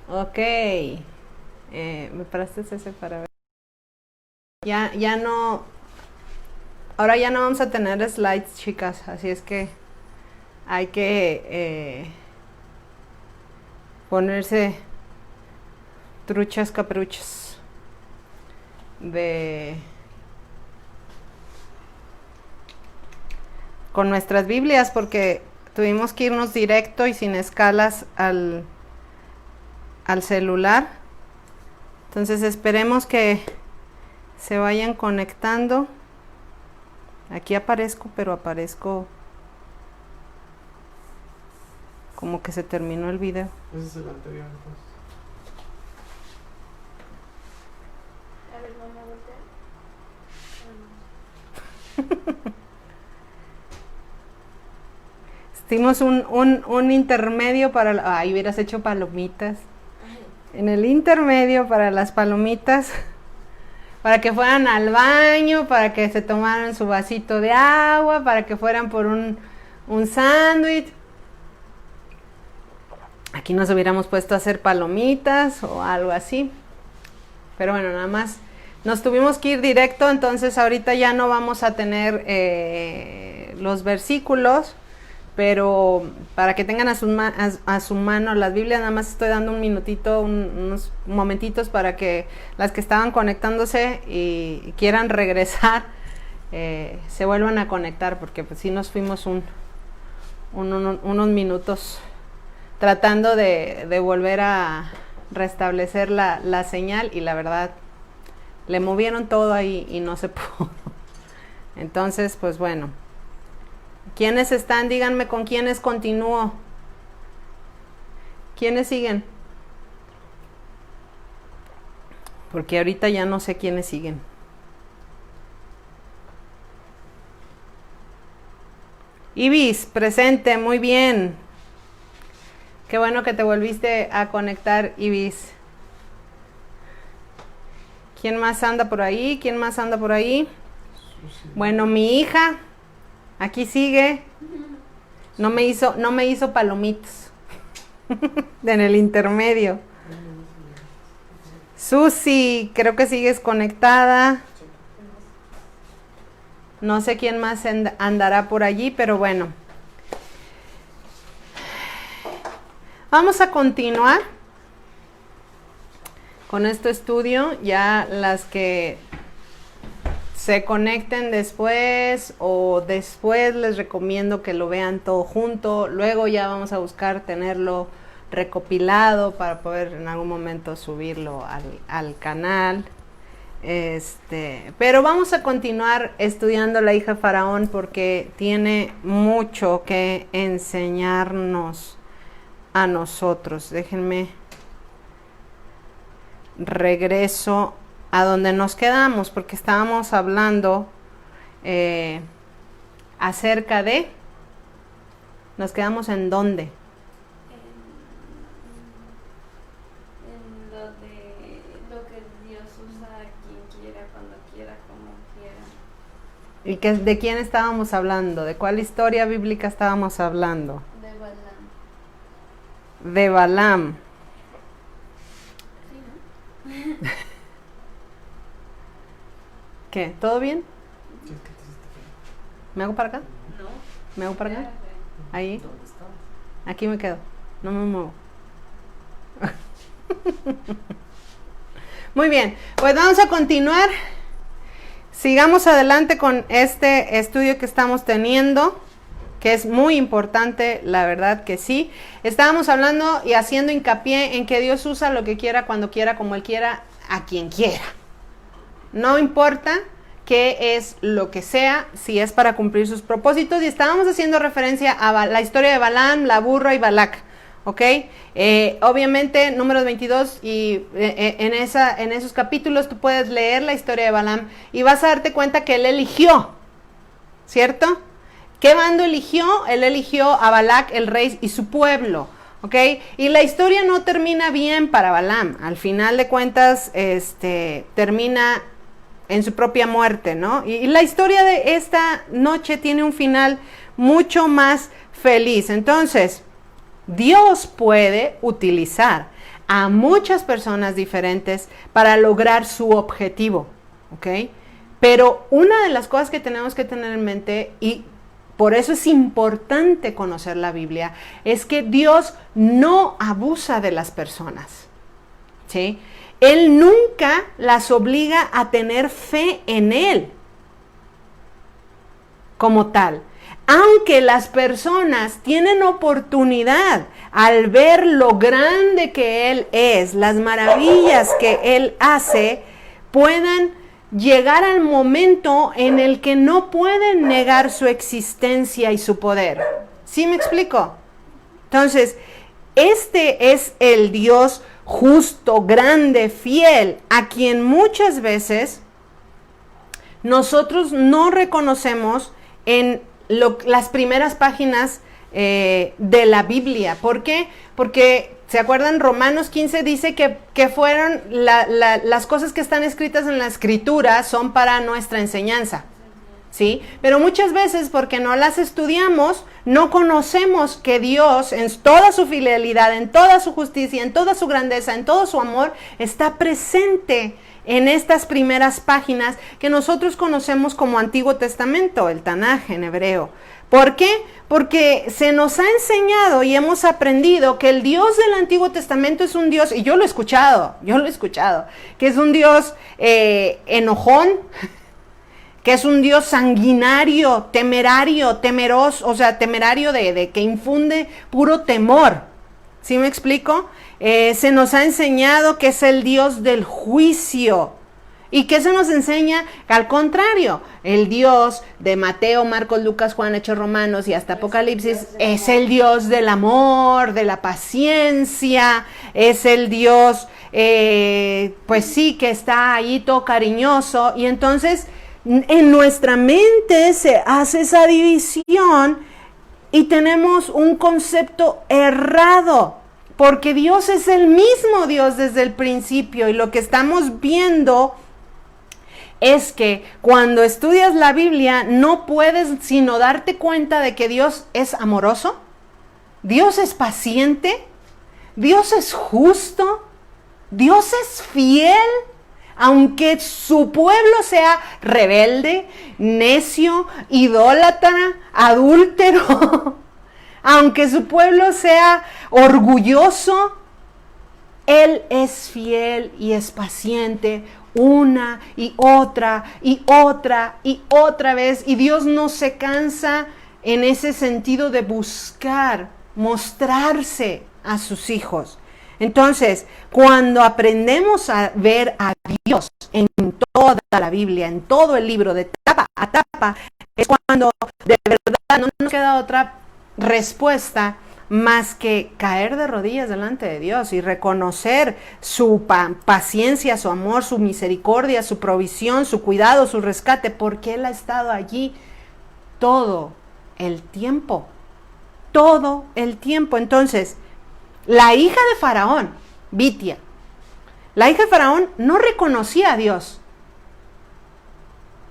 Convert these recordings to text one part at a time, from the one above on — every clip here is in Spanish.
Ok. ¿Me prestas ese para ver? Ya no. Ahora ya no vamos a tener slides, chicas. Así es que hay que ponerse truchas capruchas de con nuestras Biblias porque tuvimos que irnos directo y sin escalas al celular. Entonces esperemos que se vayan conectando. Aquí aparezco, pero aparezco como que se terminó el video. Ese es el anterior, entonces. A ver, vamos a voltear. Hicimos un intermedio para... Ay, hubieras hecho palomitas. En el intermedio para las palomitas, para que fueran al baño, para que se tomaran su vasito de agua, para que fueran por un sándwich. Aquí nos hubiéramos puesto a hacer palomitas o algo así. Pero bueno, nada más nos tuvimos que ir directo, entonces ahorita ya no vamos a tener los versículos, pero para que tengan a su mano las Biblias, nada más estoy dando un minutito, unos momentitos para que las que estaban conectándose y quieran regresar, se vuelvan a conectar, porque pues sí nos fuimos unos minutos tratando de volver a restablecer la señal, y la verdad le movieron todo ahí y no se pudo. Entonces, pues bueno, ¿quiénes están? Díganme con quiénes continúo. ¿Quiénes siguen? Porque ahorita ya no sé quiénes siguen. Ibis, presente, muy bien. Qué bueno que te volviste a conectar, Ibis. ¿Quién más anda por ahí? ¿Quién más anda por ahí? Bueno, mi hija, aquí sigue. No me hizo palomitas en el intermedio. Susi, creo que sigues conectada. No sé quién más andará por allí, pero bueno. Vamos a continuar con este estudio. Ya las que se conecten después o después les recomiendo que lo vean todo junto. Luego ya vamos a buscar tenerlo recopilado para poder en algún momento subirlo al canal. Pero vamos a continuar estudiando la hija de Faraón porque tiene mucho que enseñarnos a nosotros. Déjenme regreso a donde nos quedamos, porque estábamos hablando acerca de... ¿Nos quedamos en dónde? En lo que Dios usa a quien quiera, cuando quiera, como quiera. ¿Y de quién estábamos hablando? ¿De cuál historia bíblica estábamos hablando? De Balaam. De Balaam. Sí, ¿no? ¿Qué? ¿Todo bien? ¿Qué es que te hiciste feo? ¿Me hago para acá? No. ¿Me hago para acá? Ya, Ahí. ¿Dónde estabas? Aquí me quedo. No me muevo. Muy bien. Pues vamos a continuar. Sigamos adelante con este estudio que estamos teniendo, que es muy importante, la verdad que sí. Estábamos hablando y haciendo hincapié en que Dios usa lo que quiera, cuando quiera, como Él quiera, a quien quiera. No importa qué es lo que sea, si es para cumplir sus propósitos. Y estábamos haciendo referencia a la historia de Balaam, la burra y Balac. ¿Ok? Obviamente, números 22 y en esos capítulos tú puedes leer la historia de Balaam y vas a darte cuenta que él eligió, ¿cierto? ¿Qué bando eligió? Él eligió a Balac, el rey y su pueblo, ¿ok? Y la historia no termina bien para Balaam. Al final de cuentas, termina en su propia muerte, ¿no? Y la historia de esta noche tiene un final mucho más feliz. Entonces, Dios puede utilizar a muchas personas diferentes para lograr su objetivo, ¿ok? Pero una de las cosas que tenemos que tener en mente, y por eso es importante conocer la Biblia, es que Dios no abusa de las personas, ¿sí? Él nunca las obliga a tener fe en Él como tal. Aunque las personas tienen oportunidad al ver lo grande que Él es, las maravillas que Él hace, puedan llegar al momento en el que no pueden negar su existencia y su poder. ¿Sí me explico? Entonces, este es el Dios justo, grande, fiel, a quien muchas veces nosotros no reconocemos en las primeras páginas de la Biblia. ¿Por qué? Porque, ¿se acuerdan? Romanos 15 dice que fueron las cosas que están escritas en la Escritura son para nuestra enseñanza, ¿sí? Pero muchas veces, porque no las estudiamos, no conocemos que Dios, en toda su fidelidad, en toda su justicia, en toda su grandeza, en todo su amor, está presente en estas primeras páginas que nosotros conocemos como Antiguo Testamento, el Tanaj en hebreo. ¿Por qué? Porque se nos ha enseñado y hemos aprendido que el Dios del Antiguo Testamento es un Dios, y yo lo he escuchado, que es un Dios enojón, que es un Dios sanguinario, temerario, temeroso, o sea, temerario de que infunde puro temor. ¿Sí me explico? Se nos ha enseñado que es el Dios del juicio. ¿Y qué se nos enseña? Al contrario, el Dios de Mateo, Marcos, Lucas, Juan, Hechos, Romanos y hasta Apocalipsis es el Dios del amor, de la paciencia, es el Dios, pues sí, que está ahí todo cariñoso. Y entonces en nuestra mente se hace esa división y tenemos un concepto errado, porque Dios es el mismo Dios desde el principio, y lo que estamos viendo es que cuando estudias la Biblia no puedes sino darte cuenta de que Dios es amoroso, Dios es paciente, Dios es justo, Dios es fiel, aunque su pueblo sea rebelde, necio, idólatra, adúltero, aunque su pueblo sea orgulloso, Él es fiel y es paciente una y otra y otra y otra vez. Y Dios no se cansa en ese sentido de buscar, mostrarse a sus hijos. Entonces, cuando aprendemos a ver a Dios en toda la Biblia, en todo el libro, de tapa a tapa, es cuando de verdad no nos queda otra respuesta más que caer de rodillas delante de Dios y reconocer su paciencia, su amor, su misericordia, su provisión, su cuidado, su rescate, porque Él ha estado allí todo el tiempo. Todo el tiempo. Entonces, la hija de Faraón, Bitia, la hija de Faraón no reconocía a Dios,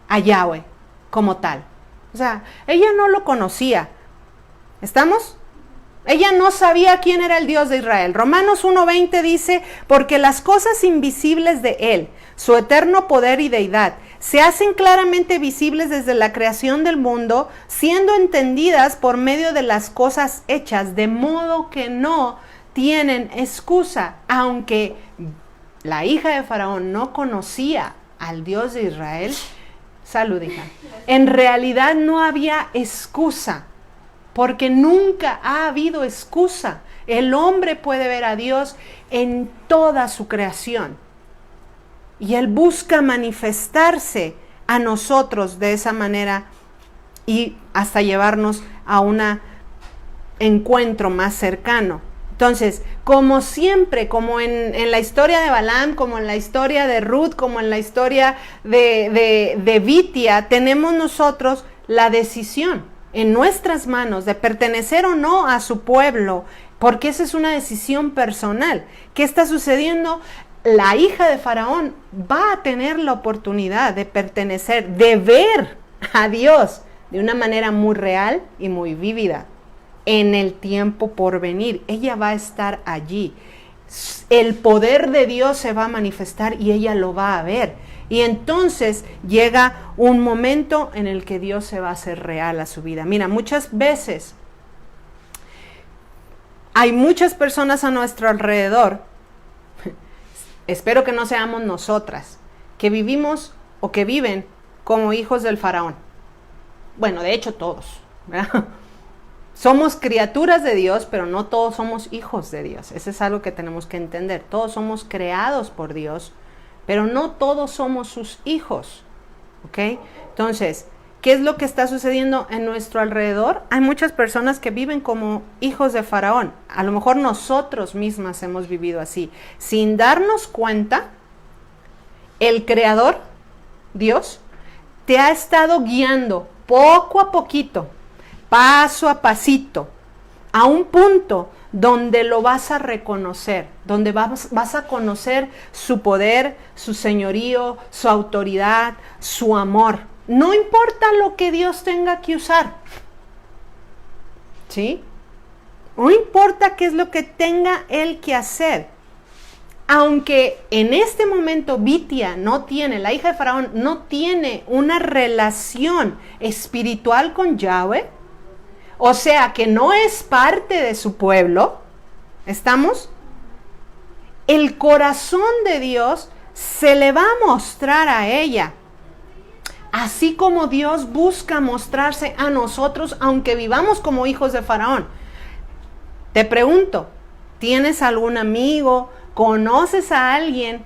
a Yahweh, como tal. O sea, ella no lo conocía. ¿Estamos? Ella no sabía quién era el Dios de Israel. Romanos 1:20 dice, porque las cosas invisibles de Él, su eterno poder y deidad, se hacen claramente visibles desde la creación del mundo, siendo entendidas por medio de las cosas hechas, de modo que no tienen excusa. Aunque la hija de Faraón no conocía al Dios de Israel, salud, hija, en realidad no había excusa, porque nunca ha habido excusa. El hombre puede ver a Dios en toda su creación, y Él busca manifestarse a nosotros de esa manera y hasta llevarnos a un encuentro más cercano. Entonces, como siempre, como en la historia de Balaam, como en la historia de Ruth, como en la historia de Bitia, tenemos nosotros la decisión en nuestras manos de pertenecer o no a su pueblo, porque esa es una decisión personal. ¿Qué está sucediendo? La hija de Faraón va a tener la oportunidad de pertenecer, de ver a Dios de una manera muy real y muy vívida. en el tiempo por venir. Ella va a estar allí. El poder de Dios se va a manifestar y ella lo va a ver. Y entonces llega un momento en el que Dios se va a hacer real a su vida. Mira, muchas veces hay muchas personas a nuestro alrededor, espero que no seamos nosotras, que vivimos o que viven como hijos del faraón. Bueno, de hecho todos, ¿verdad? Somos criaturas de Dios, pero no todos somos hijos de Dios. Eso es algo que tenemos que entender. Todos somos creados por Dios, pero no todos somos sus hijos. ¿Ok? Entonces, ¿qué es lo que está sucediendo en nuestro alrededor? Hay muchas personas que viven como hijos de Faraón. A lo mejor nosotros mismas hemos vivido así. Sin darnos cuenta, el Creador, Dios, te ha estado guiando poco a poquito, paso a pasito, a un punto donde lo vas a reconocer, donde vas a conocer su poder, su señorío, su autoridad, su amor. No importa lo que Dios tenga que usar, ¿sí? No importa qué es lo que tenga Él que hacer. Aunque en este momento Bitia la hija de Faraón, no tiene una relación espiritual con Yahweh, o sea que no es parte de su pueblo, ¿estamos? El corazón de Dios se le va a mostrar a ella, así como Dios busca mostrarse a nosotros, aunque vivamos como hijos de Faraón. Te pregunto, ¿tienes algún amigo? ¿Conoces a alguien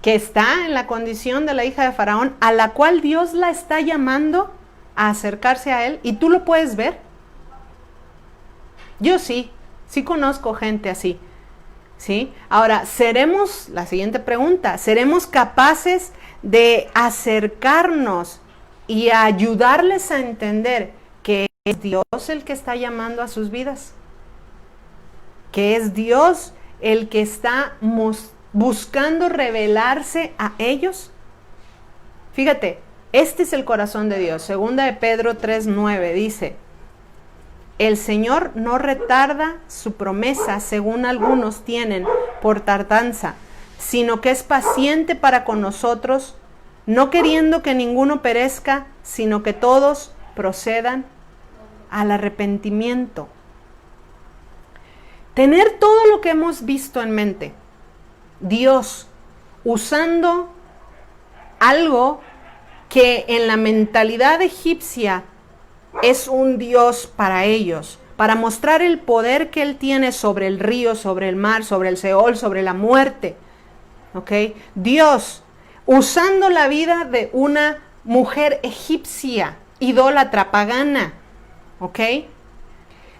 que está en la condición de la hija de Faraón, a la cual Dios la está llamando a acercarse a Él? ¿Y tú lo puedes ver? Yo sí conozco gente así, ¿sí? Ahora, la siguiente pregunta, ¿seremos capaces de acercarnos y ayudarles a entender que es Dios el que está llamando a sus vidas? Que es Dios el que está buscando revelarse a ellos. Fíjate, este es el corazón de Dios. Segunda de Pedro 3:9 dice: el Señor no retarda su promesa, según algunos tienen por tardanza, sino que es paciente para con nosotros, no queriendo que ninguno perezca, sino que todos procedan al arrepentimiento. Tener todo lo que hemos visto en mente, Dios usando algo que en la mentalidad egipcia es un Dios para ellos, para mostrar el poder que Él tiene sobre el río, sobre el mar, sobre el Seol, sobre la muerte. ¿Ok? Dios usando la vida de una mujer egipcia, idólatra, pagana. ¿Ok?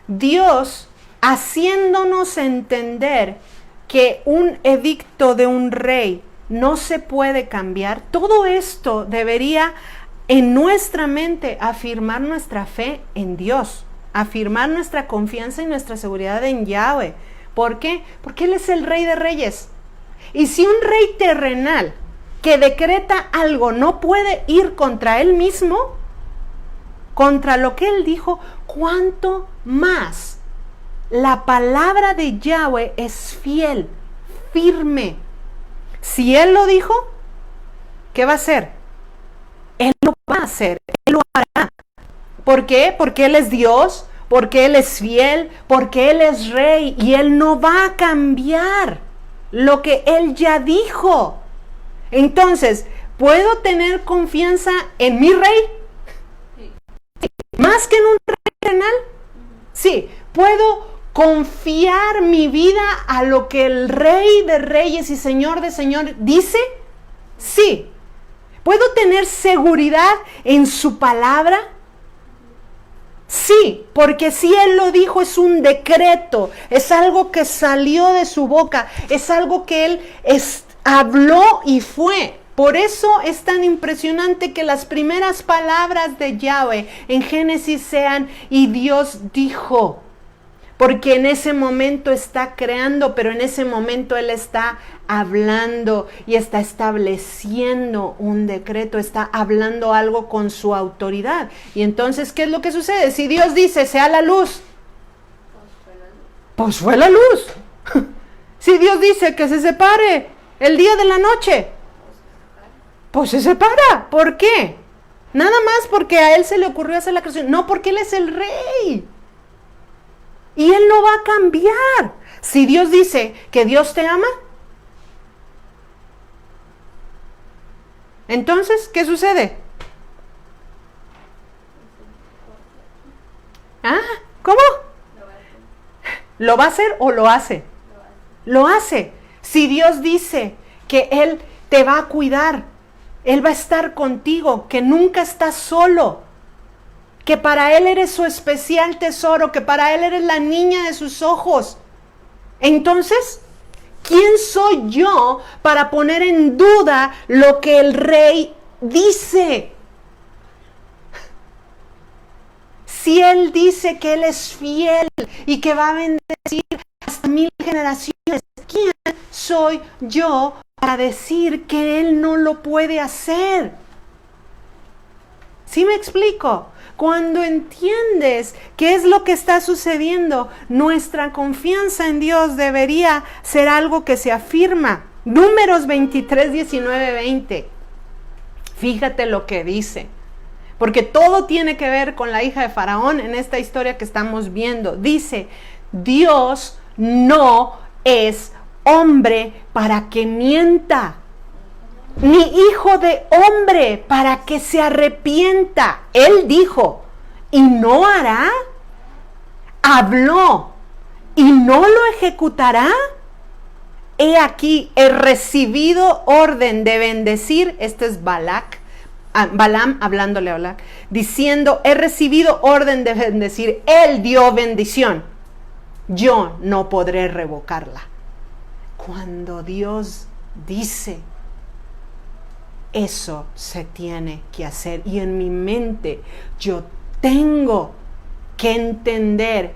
Dios haciéndonos entender que un edicto de un rey no se puede cambiar. Todo esto debería en nuestra mente afirmar nuestra fe en Dios, afirmar nuestra confianza y nuestra seguridad en Yahweh. ¿Por qué? Porque Él es el Rey de Reyes. Y si un rey terrenal que decreta algo no puede ir contra Él mismo, contra lo que Él dijo, ¿cuánto más? La palabra de Yahweh es fiel, firme. Si Él lo dijo, ¿qué va a hacer? Él lo va a hacer, Él lo hará. ¿Por qué? Porque Él es Dios, porque Él es fiel, porque Él es Rey y Él no va a cambiar lo que Él ya dijo. Entonces, ¿puedo tener confianza en mi Rey? Sí. ¿Más que en un rey terrenal? Sí. ¿Puedo confiar mi vida a lo que el Rey de Reyes y Señor de Señores dice? Sí. ¿Puedo tener seguridad en su palabra? Sí, porque si Él lo dijo es un decreto, es algo que salió de su boca, es algo que Él habló y fue. Por eso es tan impresionante que las primeras palabras de Yahweh en Génesis sean: y Dios dijo. Porque en ese momento está creando, pero en ese momento Él está hablando y está estableciendo un decreto, está hablando algo con su autoridad. Y entonces, ¿qué es lo que sucede? Si Dios dice, sea la luz, pues fue la luz. Si Dios dice que se separe el día de la noche, pues se separa. ¿Por qué? Nada más porque a Él se le ocurrió hacer la creación. No, porque Él es el rey. Y Él no va a cambiar. Si Dios dice que Dios te ama, entonces, ¿qué sucede? Ah, ¿cómo? ¿Lo va a hacer o lo hace? Lo hace. Si Dios dice que Él te va a cuidar, Él va a estar contigo, que nunca estás solo, que para Él eres su especial tesoro, que para Él eres la niña de sus ojos. Entonces, ¿quién soy yo para poner en duda lo que el rey dice? Si Él dice que Él es fiel y que va a bendecir hasta 1000 generaciones, ¿quién soy yo para decir que Él no lo puede hacer? ¿Sí me explico? Cuando entiendes qué es lo que está sucediendo, nuestra confianza en Dios debería ser algo que se afirma. Números 23, 19, 20. Fíjate lo que dice. Porque todo tiene que ver con la hija de Faraón en esta historia que estamos viendo. Dice, Dios no es hombre para que mienta, ni hijo de hombre para que se arrepienta. Él dijo, ¿y no hará? Habló, ¿y no lo ejecutará? He aquí, he recibido orden de bendecir. Este es Balaam hablándole a Balac, diciendo, he recibido orden de bendecir. Él dio bendición, yo no podré revocarla. Cuando Dios dice, eso se tiene que hacer. Y en mi mente yo tengo que entender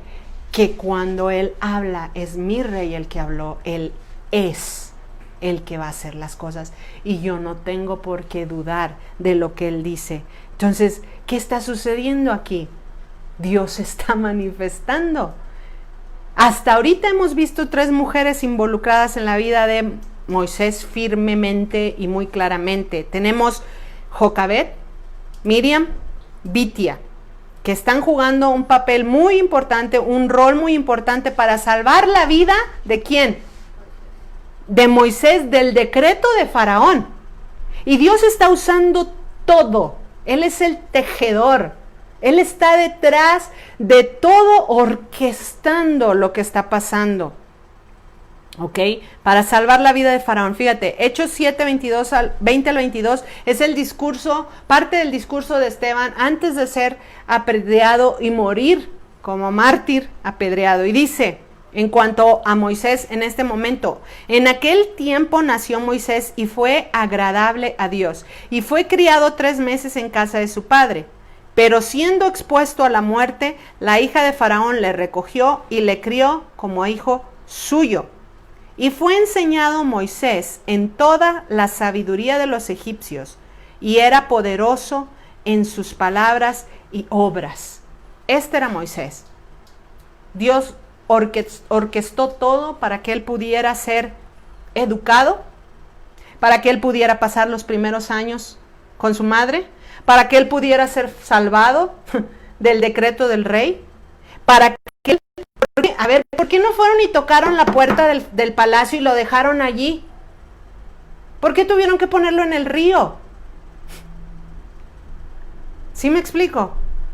que cuando Él habla, es mi rey el que habló. Él es el que va a hacer las cosas. Y yo no tengo por qué dudar de lo que Él dice. Entonces, ¿qué está sucediendo aquí? Dios está manifestando. Hasta ahorita hemos visto 3 mujeres involucradas en la vida de Moisés firmemente y muy claramente. Tenemos Jocabed, Miriam, Bitia, que están jugando un papel muy importante, un rol muy importante para salvar la vida ¿de quién? De Moisés, del decreto de Faraón. Y Dios está usando todo. Él es el tejedor. Él está detrás de todo, orquestando lo que está pasando. ¿Ok? Para salvar la vida de Faraón. Fíjate, Hechos 7, 20 al 22 es el discurso, parte del discurso de Esteban antes de ser apedreado y morir como mártir apedreado. Y dice, en cuanto a Moisés en este momento, en aquel tiempo nació Moisés y fue agradable a Dios. Y fue criado 3 meses en casa de su padre. Pero siendo expuesto a la muerte, la hija de Faraón le recogió y le crió como hijo suyo. Y fue enseñado Moisés en toda la sabiduría de los egipcios, y era poderoso en sus palabras y obras. Este era Moisés. Dios orquestó todo para que él pudiera ser educado, para que él pudiera pasar los primeros años con su madre, para que él pudiera ser salvado del decreto del rey, para que él... A ver, ¿por qué no fueron y tocaron la puerta del palacio y lo dejaron allí? ¿Por qué tuvieron que ponerlo en el río? ¿Sí me explico?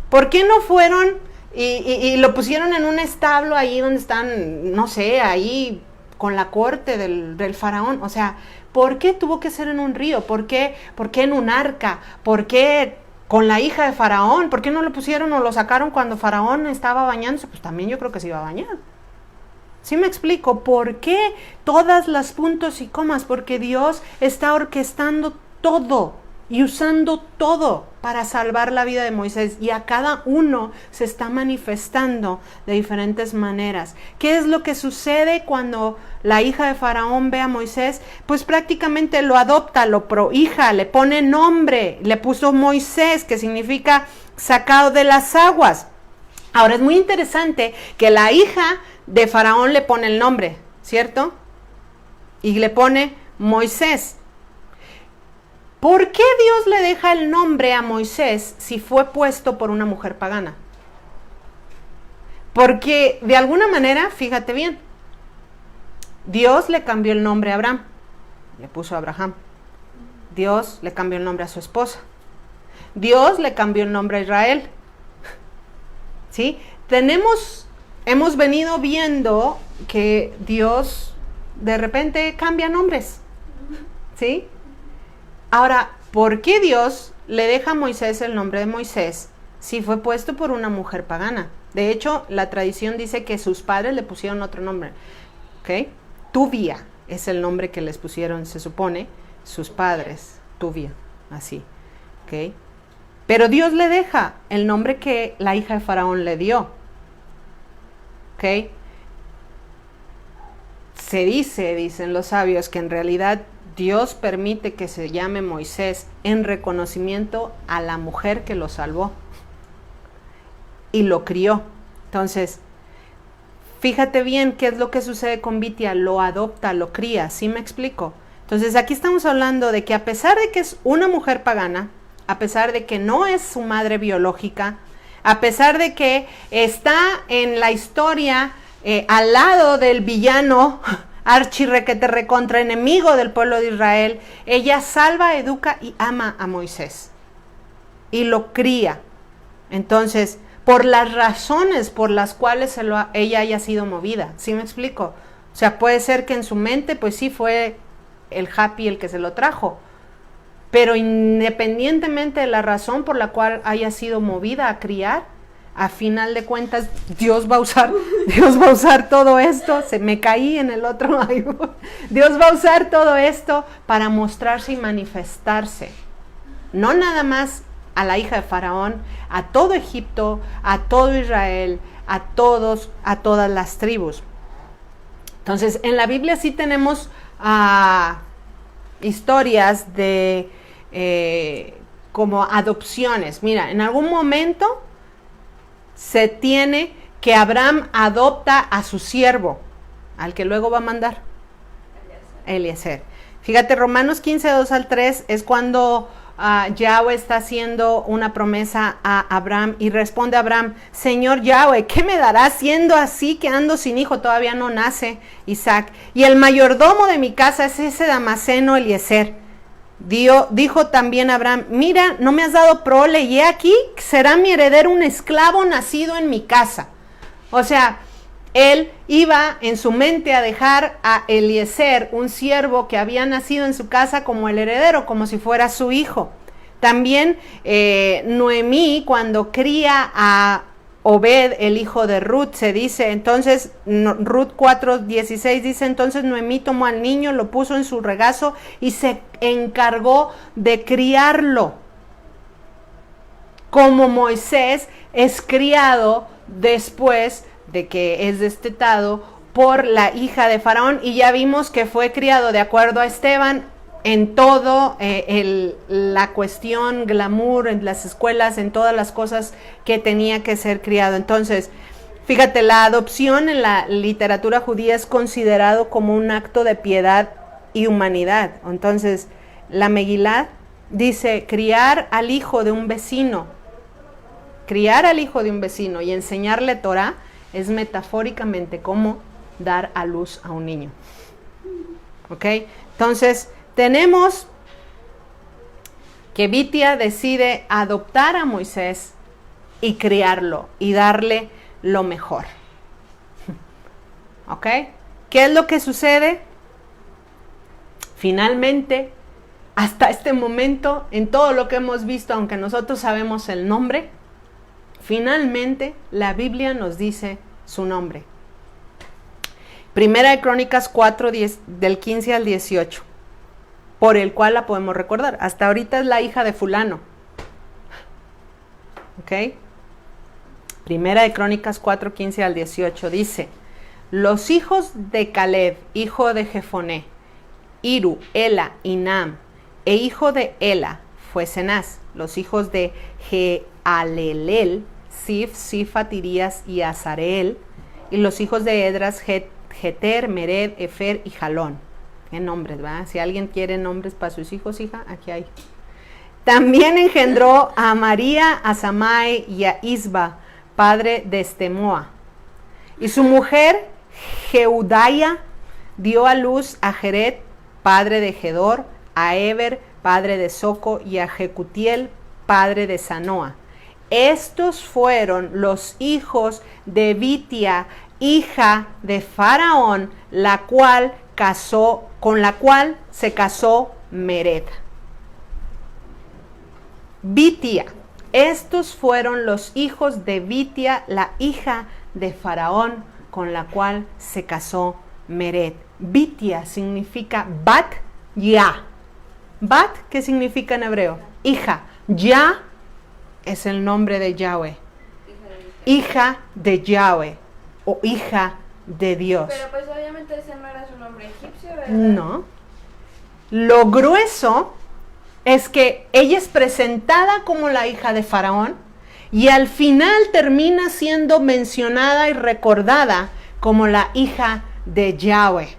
¿Por qué no fueron y lo pusieron en un establo ahí donde están, no sé, ahí con la corte del faraón? O sea, ¿por qué tuvo que ser en un río? ¿Por qué en un arca? ¿Por qué con la hija de Faraón? ¿Por qué no lo pusieron o lo sacaron cuando Faraón estaba bañándose? Pues también yo creo que se iba a bañar. ¿Sí me explico? ¿Por qué todas las puntos y comas? Porque Dios está orquestando todo. y usando todo para salvar la vida de Moisés, y a cada uno se está manifestando de diferentes maneras. ¿Qué es lo que sucede cuando la hija de Faraón ve a Moisés? Pues prácticamente lo adopta, lo prohija, le pone nombre, le puso Moisés, que significa sacado de las aguas. Ahora es muy interesante que la hija de Faraón le pone el nombre, ¿cierto? Y le pone Moisés. ¿Por qué Dios le deja el nombre a Moisés si fue puesto por una mujer pagana? Porque de alguna manera, fíjate bien, Dios le cambió el nombre a Abraham, le puso Abraham. Dios le cambió el nombre a su esposa. Dios le cambió el nombre a Israel. ¿Sí? Hemos venido viendo que Dios de repente cambia nombres. ¿Sí? Ahora, ¿por qué Dios le deja a Moisés el nombre de Moisés si fue puesto por una mujer pagana? De hecho, la tradición dice que sus padres le pusieron otro nombre. ¿Ok? Tuvia es el nombre que les pusieron, se supone, sus padres. Tuvia, así. ¿Ok? Pero Dios le deja el nombre que la hija de Faraón le dio. ¿Ok? Se dice, dicen los sabios, que en realidad Dios permite que se llame Moisés en reconocimiento a la mujer que lo salvó y lo crió. Entonces, fíjate bien qué es lo que sucede con Bitia, lo adopta, lo cría, ¿sí me explico? Entonces aquí estamos hablando de que a pesar de que es una mujer pagana, a pesar de que no es su madre biológica, a pesar de que está en la historia al lado del villano archirrequete recontra enemigo del pueblo de Israel, ella salva, educa y ama a Moisés y lo cría. Entonces, por las razones por las cuales ella haya sido movida, ¿sí me explico? O sea, puede ser que en su mente, pues sí fue el happy el que se lo trajo, pero independientemente de la razón por la cual haya sido movida a criar, a final de cuentas, Dios va a usar todo esto. Se me caí en el otro. Dios va a usar todo esto para mostrarse y manifestarse. No nada más a la hija de Faraón, a todo Egipto, a todo Israel, a todas las tribus. Entonces, en la Biblia sí tenemos historias de como adopciones. Mira, en algún momento se tiene que Abraham adopta a su siervo, al que luego va a mandar, Eliezer. Fíjate, Romanos 15, 2 al 3 es cuando Yahweh está haciendo una promesa a Abraham y responde a Abraham: Señor Yahweh, ¿qué me darás siendo así que ando sin hijo? Todavía no nace Isaac. Y el mayordomo de mi casa es ese Damaseno Eliezer. Dijo también Abraham: mira, no me has dado prole, y he aquí será mi heredero un esclavo nacido en mi casa. O sea, él iba en su mente a dejar a Eliezer, un siervo que había nacido en su casa, como el heredero, como si fuera su hijo. También Noemí, cuando cría a Obed, el hijo de Ruth, se dice, entonces, Ruth 4:16 dice: entonces Noemí tomó al niño, lo puso en su regazo y se encargó de criarlo. Como Moisés es criado después de que es destetado por la hija de Faraón, y ya vimos que fue criado de acuerdo a Esteban en todo la cuestión glamour, en las escuelas, en todas las cosas que tenía que ser criado. Entonces, fíjate, la adopción en la literatura judía es considerado como un acto de piedad y humanidad. Entonces, la Megilá dice: criar al hijo de un vecino. Criar al hijo de un vecino y enseñarle Torah es metafóricamente como dar a luz a un niño. ¿Ok? Entonces, tenemos que Bitia decide adoptar a Moisés y criarlo y darle lo mejor. ¿Ok? ¿Qué es lo que sucede? Finalmente, hasta este momento, en todo lo que hemos visto, aunque nosotros sabemos el nombre, finalmente la Biblia nos dice su nombre. Primera de Crónicas 4, del 15 al 18. por el cual la podemos recordar. Hasta ahorita es la hija de fulano. ¿Ok? Primera de Crónicas 4, 15 al 18 dice: los hijos de Caleb, hijo de Jefoné, Iru, Ela y Nam, e hijo de Ela fue Cenaz. Los hijos de Jealelel, Sif, Sifa, Tirías y Azareel. Y los hijos de Edras, Jeter, Mered, Efer y Jalón. Qué nombres, ¿verdad? Si alguien quiere nombres para sus hijos, hija, aquí hay. También engendró a María, a Samai y a Isba, padre de Estemoa. Y su mujer, Jeudaya, dio a luz a Jered, padre de Gedor, a Eber, padre de Soco, y a Jecutiel, padre de Sanoa. Estos fueron los hijos de Bitia, hija de Faraón, con la cual se casó Mered. Bitia. Estos fueron los hijos de Bitia, la hija de Faraón, con la cual se casó Mered. Bitia significa Bat Ya. Bat, ¿qué significa en hebreo? Hija. Ya es el nombre de Yahweh. Hija de Yahweh o hija de Dios. Pero pues obviamente ese no era su nombre egipcio, ¿verdad? No. Lo grueso es que ella es presentada como la hija de Faraón y al final termina siendo mencionada y recordada como la hija de Yahweh.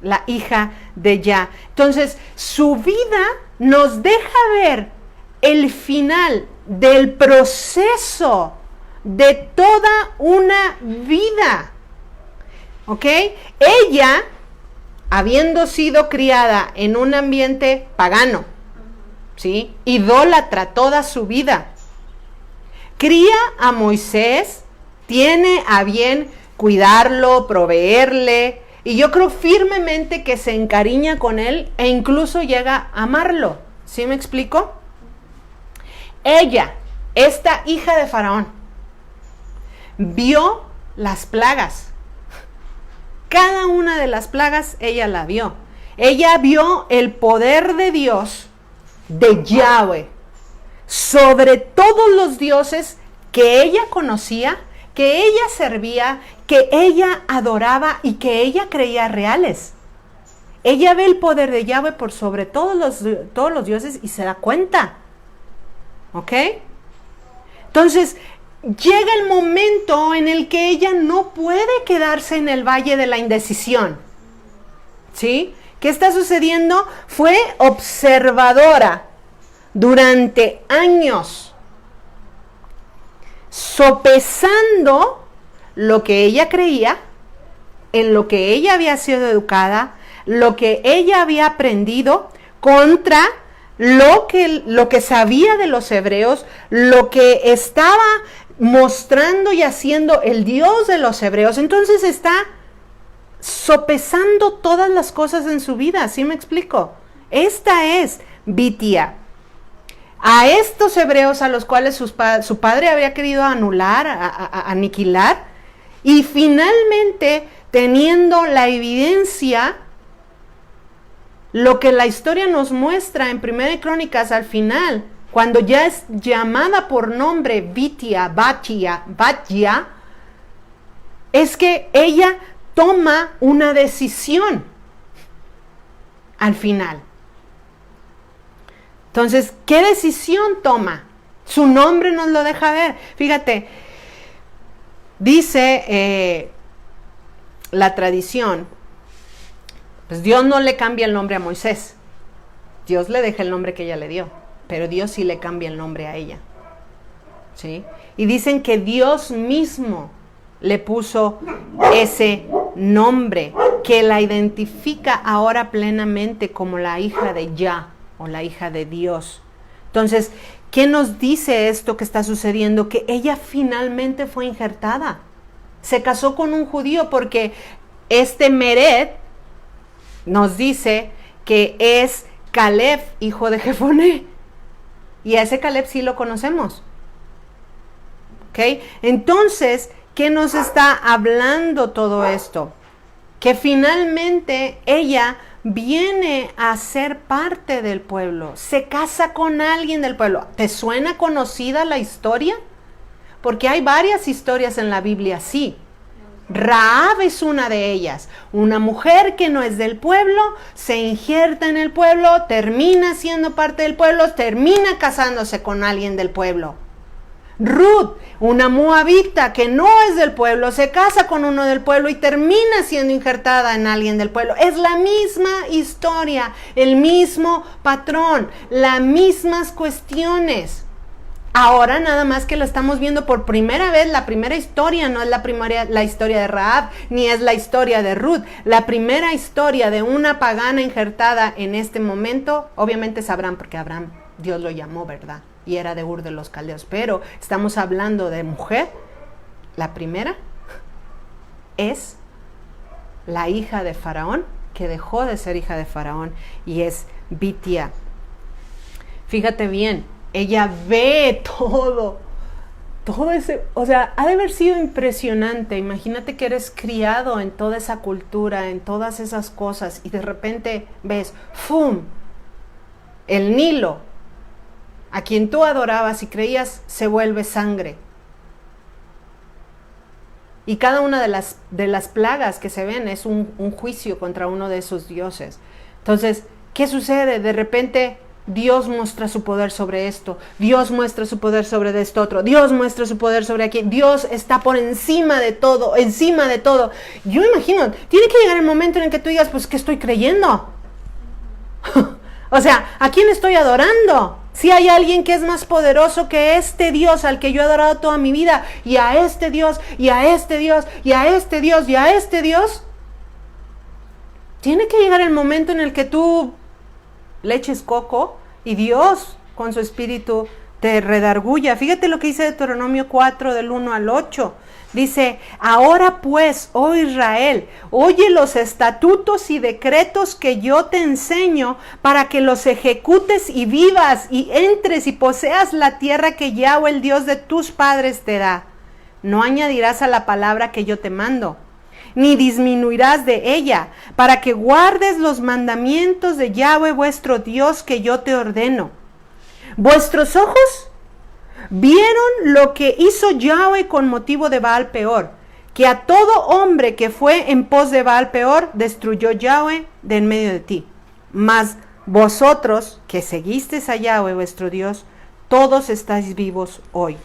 La hija de Yah. Entonces, su vida nos deja ver el final del proceso de toda una vida. ¿Ok? Ella, habiendo sido criada en un ambiente pagano, ¿sí? Idólatra toda su vida, cría a Moisés, tiene a bien cuidarlo, proveerle, y yo creo firmemente que se encariña con él e incluso llega a amarlo. ¿Sí me explico? Ella, esta hija de Faraón, vio las plagas. Cada una de las plagas ella la vio. Ella vio el poder de Dios, de Yahweh, sobre todos los dioses que ella conocía, que ella servía, que ella adoraba y que ella creía reales. Ella ve el poder de Yahweh por sobre todos los dioses y se da cuenta. ¿Ok? Entonces, llega el momento en el que ella no puede quedarse en el valle de la indecisión. ¿Sí? ¿Qué está sucediendo? Fue observadora durante años, sopesando lo que ella creía, en lo que ella había sido educada, lo que ella había aprendido, contra lo que sabía de los hebreos, lo que estaba mostrando y haciendo el Dios de los hebreos. Entonces está sopesando todas las cosas en su vida. ¿Sí me explico? Esta es Bitia. A estos hebreos a los cuales su padre había querido anular, aniquilar, y finalmente teniendo la evidencia, lo que la historia nos muestra en Primera de Crónicas al final, cuando ya es llamada por nombre Bitia, Batya, es que ella toma una decisión al final. Entonces, ¿qué decisión toma? Su nombre nos lo deja ver. Fíjate, dice la tradición, pues Dios no le cambia el nombre a Moisés. Dios le deja el nombre que ella le dio, pero Dios sí le cambia el nombre a ella. ¿Sí? Y dicen que Dios mismo le puso ese nombre que la identifica ahora plenamente como la hija de Yah o la hija de Dios. Entonces, ¿qué nos dice esto que está sucediendo? Que ella finalmente fue injertada. Se casó con un judío porque este Mered nos dice que es Caleb, hijo de Jefoné. Y a ese Caleb sí lo conocemos. ¿Ok? Entonces, ¿qué nos está hablando todo esto? Que finalmente ella viene a ser parte del pueblo, se casa con alguien del pueblo. ¿Te suena conocida la historia? Porque hay varias historias en la Biblia así. Rahab es una de ellas. Una mujer que no es del pueblo, se injerta en el pueblo, termina siendo parte del pueblo, termina casándose con alguien del pueblo. Ruth, una moabita que no es del pueblo, se casa con uno del pueblo y termina siendo injertada en alguien del pueblo. Es la misma historia, el mismo patrón, las mismas cuestiones. Ahora nada más que lo estamos viendo por primera vez. La primera historia no es la historia de Rahab, ni es la historia de Ruth. La primera historia de una pagana injertada en este momento, obviamente es Abraham, porque Abraham, Dios lo llamó, ¿verdad? Y era de Ur de los Caldeos. Pero estamos hablando de mujer. La primera es la hija de Faraón, que dejó de ser hija de Faraón, y es Bitia. Fíjate bien. Ella ve todo ese, o sea, ha de haber sido impresionante. Imagínate que eres criado en toda esa cultura, en todas esas cosas, y de repente ves, ¡fum!, el Nilo, a quien tú adorabas y creías, se vuelve sangre. Y cada una de las plagas que se ven es un juicio contra uno de esos dioses. Entonces, ¿qué sucede? De repente Dios muestra su poder sobre esto, Dios muestra su poder sobre esto otro, Dios muestra su poder sobre aquí, Dios está por encima de todo, encima de todo. Yo imagino, tiene que llegar el momento en el que tú digas, pues, ¿qué estoy creyendo? O sea, ¿a quién estoy adorando? Si hay alguien que es más poderoso que este Dios al que yo he adorado toda mi vida, y a este Dios, y a este Dios, y a este Dios, y a este Dios, tiene que llegar el momento en el que tú le eches coco y Dios con su espíritu te redarguya. Fíjate lo que dice Deuteronomio 4 del 1 al 8. Dice, ahora pues, oh Israel, oye los estatutos y decretos que yo te enseño para que los ejecutes y vivas y entres y poseas la tierra que Yahweh, el Dios de tus padres, te da. No añadirás a la palabra que yo te mando, ni disminuirás de ella, para que guardes los mandamientos de Yahweh vuestro Dios que yo te ordeno. Vuestros ojos vieron lo que hizo Yahweh con motivo de Baal Peor, que a todo hombre que fue en pos de Baal Peor destruyó Yahweh de en medio de ti. Mas vosotros que seguisteis a Yahweh vuestro Dios, todos estáis vivos hoy.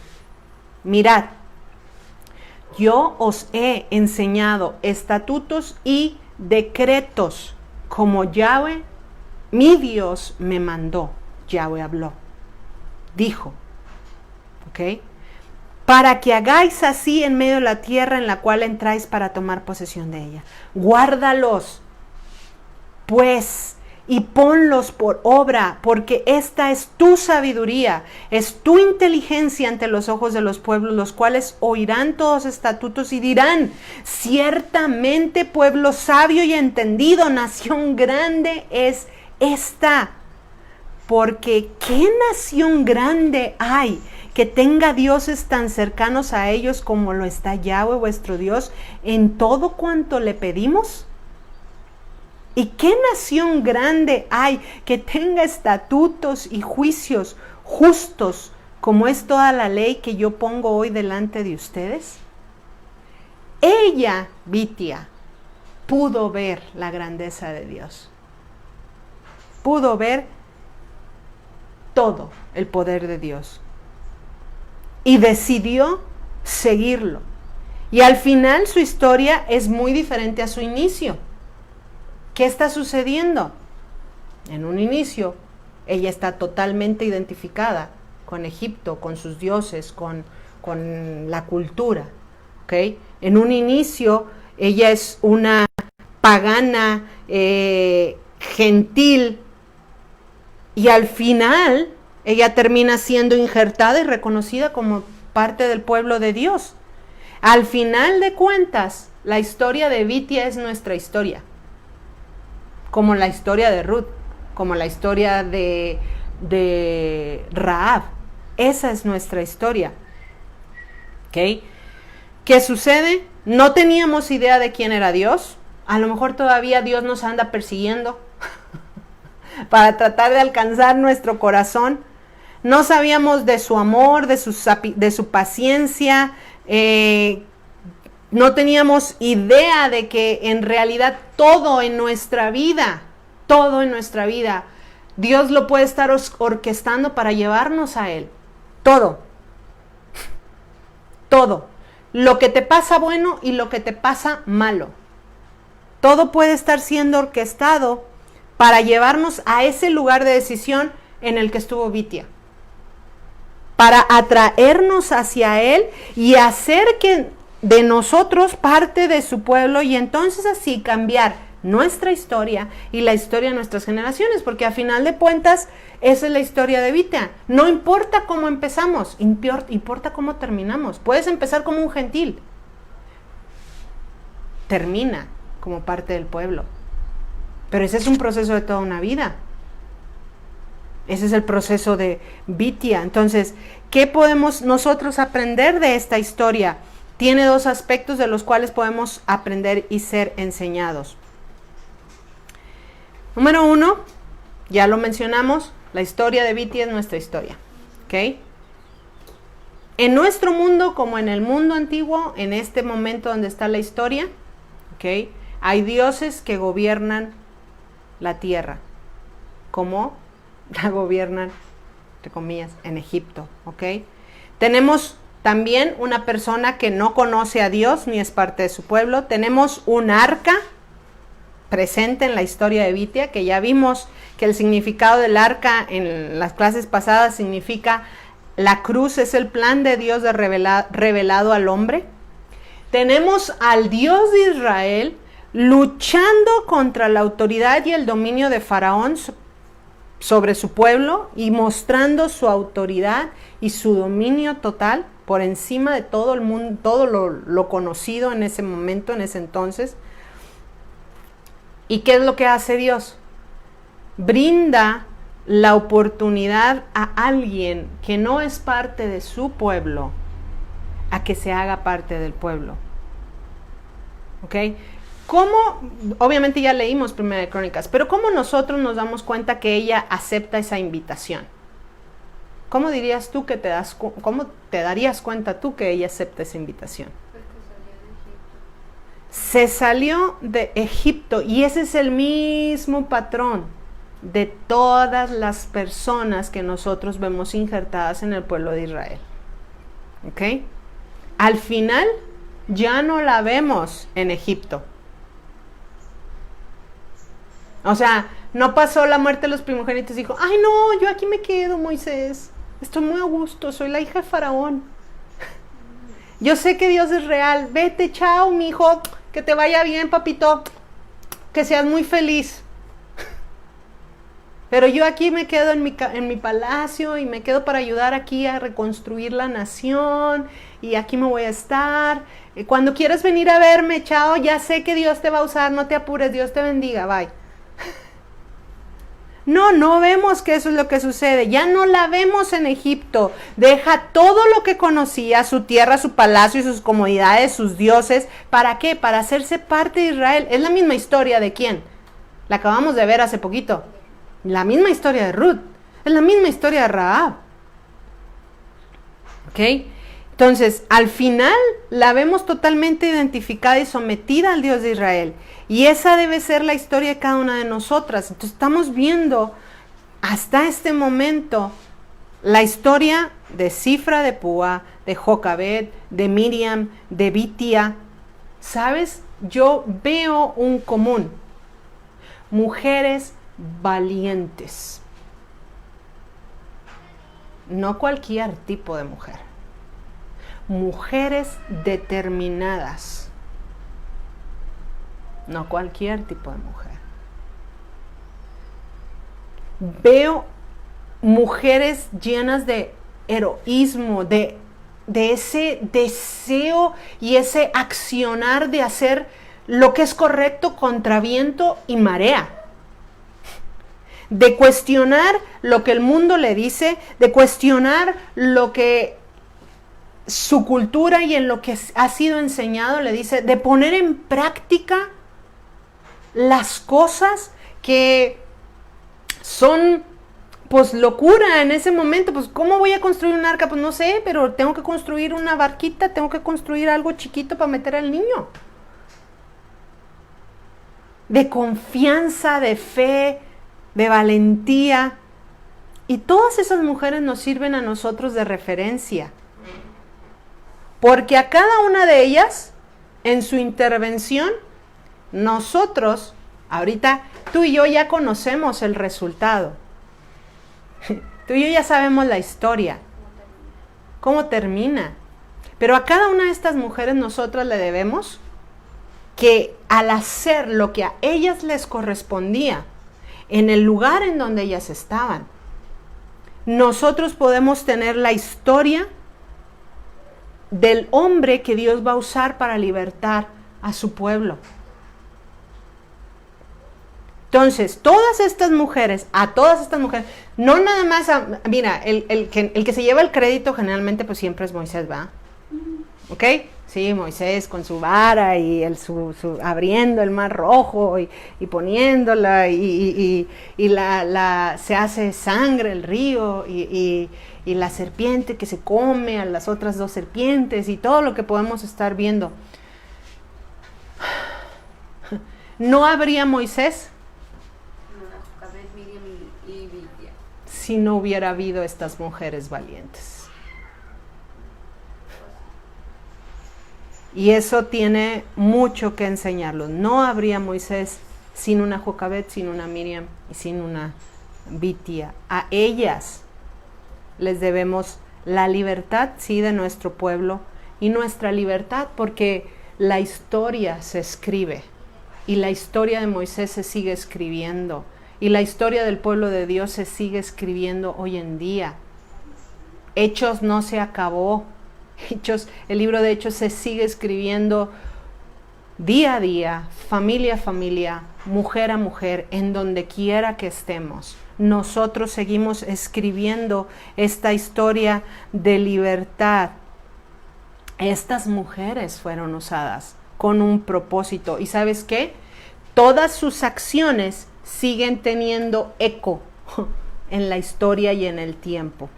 Mirad, yo os he enseñado estatutos y decretos como Yahweh, mi Dios, me mandó. Yahweh habló, dijo, ¿ok? Para que hagáis así en medio de la tierra en la cual entráis para tomar posesión de ella. Guárdalos, pues, y ponlos por obra, porque esta es tu sabiduría, es tu inteligencia ante los ojos de los pueblos, los cuales oirán todos estatutos y dirán, ciertamente pueblo sabio y entendido, nación grande es esta. Porque ¿qué nación grande hay que tenga dioses tan cercanos a ellos como lo está Yahweh vuestro Dios en todo cuanto le pedimos? ¿Y qué nación grande hay que tenga estatutos y juicios justos como es toda la ley que yo pongo hoy delante de ustedes? Ella, Bitia, pudo ver la grandeza de Dios. Pudo ver todo el poder de Dios. Y decidió seguirlo. Y al final su historia es muy diferente a su inicio. ¿Qué está sucediendo? En un inicio, ella está totalmente identificada con Egipto, con sus dioses, con la cultura. ¿Okay? En un inicio, ella es una pagana, gentil, y al final, ella termina siendo injertada y reconocida como parte del pueblo de Dios. Al final de cuentas, la historia de Bitia es nuestra historia. Como la historia de Ruth, como la historia de Rahab. Esa es nuestra historia. ¿Ok? ¿Qué sucede? No teníamos idea de quién era Dios. A lo mejor todavía Dios nos anda persiguiendo. para tratar de alcanzar nuestro corazón. No sabíamos de su amor, de su paciencia, no teníamos idea de que en realidad todo en nuestra vida, Dios lo puede estar orquestando para llevarnos a Él. Todo. Lo que te pasa bueno y lo que te pasa malo. Todo puede estar siendo orquestado para llevarnos a ese lugar de decisión en el que estuvo Bithia. Para atraernos hacia Él y hacer que de nosotros parte de su pueblo y entonces así cambiar nuestra historia y la historia de nuestras generaciones, porque a final de cuentas esa es la historia de Bithia. No importa cómo empezamos, importa cómo terminamos. Puedes empezar como un gentil, termina como parte del pueblo, pero ese es un proceso de toda una vida. Ese es el proceso de Bithia. Entonces, ¿qué podemos nosotros aprender de esta historia? Tiene dos aspectos de los cuales podemos aprender y ser enseñados. Número uno, ya lo mencionamos, la historia de Bithia es nuestra historia. ¿Ok? En nuestro mundo, como en el mundo antiguo, en este momento donde está la historia, ¿ok?, hay dioses que gobiernan la tierra, como la gobiernan, entre comillas, en Egipto. ¿Ok? Tenemos también una persona que no conoce a Dios ni es parte de su pueblo. Tenemos un arca presente en la historia de Bithia, que ya vimos que el significado del arca en las clases pasadas significa la cruz es el plan de Dios de revelado al hombre. Tenemos al Dios de Israel luchando contra la autoridad y el dominio de Faraón sobre su pueblo y mostrando su autoridad y su dominio total por encima de todo el mundo, todo lo conocido en ese momento, en ese entonces. ¿Y qué es lo que hace Dios? Brinda la oportunidad a alguien que no es parte de su pueblo a que se haga parte del pueblo. ¿Ok? ¿Cómo? Obviamente ya leímos Primera de Crónicas, pero ¿cómo nosotros nos damos cuenta que ella acepta esa invitación? ¿Cómo dirías tú que cómo te darías cuenta tú que ella acepta esa invitación? Se salió de Egipto y ese es el mismo patrón de todas las personas que nosotros vemos injertadas en el pueblo de Israel. ¿Ok? Al final ya no la vemos en Egipto. O sea, no pasó la muerte de los primogénitos y dijo, ay no, yo aquí me quedo, Moisés, estoy muy a gusto, soy la hija de Faraón. Yo sé que Dios es real, vete, chao, mi hijo, que te vaya bien, papito, que seas muy feliz. Pero yo aquí me quedo en mi palacio y me quedo para ayudar aquí a reconstruir la nación y aquí me voy a estar. Cuando quieras venir a verme, chao, ya sé que Dios te va a usar, no te apures, Dios te bendiga, bye. No vemos que eso es lo que sucede. Ya no la vemos en Egipto. Deja todo lo que conocía, su tierra, su palacio y sus comodidades, sus dioses. ¿Para qué? Para hacerse parte de Israel. Es la misma historia de ¿quién? La acabamos de ver hace poquito. La misma historia de Ruth. Es la misma historia de Rahab. ¿Ok? Entonces, al final la vemos totalmente identificada y sometida al Dios de Israel. Y esa debe ser la historia de cada una de nosotras. Entonces estamos viendo hasta este momento la historia de Sifra de Púa, de Jocabed, de Miriam, de Bithia. ¿Sabes? Yo veo un común. Mujeres valientes. No cualquier tipo de mujer. Mujeres determinadas. No cualquier tipo de mujer. Veo mujeres llenas de heroísmo, de ese deseo y ese accionar de hacer lo que es correcto contra viento y marea. De cuestionar lo que el mundo le dice, de cuestionar lo que su cultura y en lo que ha sido enseñado le dice, de poner en práctica las cosas que son pues locura en ese momento. Pues ¿cómo voy a construir un arca? Pues no sé, pero tengo que construir una barquita, tengo que construir algo chiquito para meter al niño. De confianza, de fe, de valentía. Y todas esas mujeres nos sirven a nosotros de referencia. Porque a cada una de ellas, en su intervención, nosotros, ahorita tú y yo ya conocemos el resultado. Tú y yo ya sabemos la historia, cómo termina. Pero a cada una de estas mujeres nosotras le debemos que al hacer lo que a ellas les correspondía, en el lugar en donde ellas estaban, nosotros podemos tener la historia del hombre que Dios va a usar para libertar a su pueblo. Entonces, todas estas mujeres, no nada más, mira, el que se lleva el crédito generalmente pues siempre es Moisés, ¿va? ¿Ok? Sí, Moisés con su vara y abriendo el mar rojo y poniéndola y se hace sangre el río y la serpiente que se come a las otras dos serpientes y todo lo que podemos estar viendo. ¿No habría Moisés si no hubiera habido estas mujeres valientes? Y eso tiene mucho que enseñarlos. No habría Moisés sin una Jocabed, sin una Miriam y sin una Bitia. A ellas les debemos la libertad, sí, de nuestro pueblo y nuestra libertad, porque la historia se escribe y la historia de Moisés se sigue escribiendo y la historia del pueblo de Dios se sigue escribiendo hoy en día. Hechos no se acabó. El libro de Hechos se sigue escribiendo día a día, familia a familia, mujer a mujer, en donde quiera que estemos. Nosotros seguimos escribiendo esta historia de libertad. Estas mujeres fueron usadas con un propósito. ¿Y sabes qué? Todas sus acciones siguen teniendo eco en la historia y en el tiempo.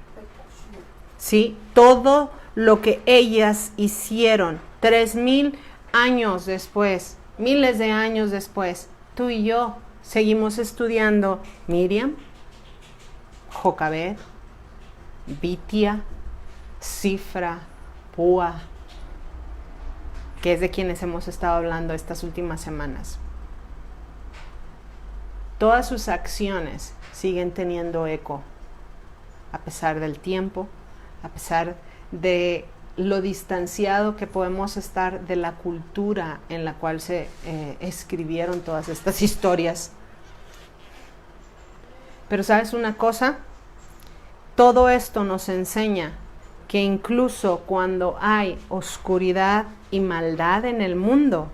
¿Sí? Todo lo que ellas hicieron 3000 años después, miles de años después, tú y yo seguimos estudiando Miriam, Jocabed, Bitia, Sifra, Púa, que es de quienes hemos estado hablando estas últimas semanas. Todas sus acciones siguen teniendo eco, a pesar del tiempo, a pesar de lo distanciado que podemos estar de la cultura en la cual se escribieron todas estas historias. Pero ¿sabes una cosa? Todo esto nos enseña que incluso cuando hay oscuridad y maldad en el mundo,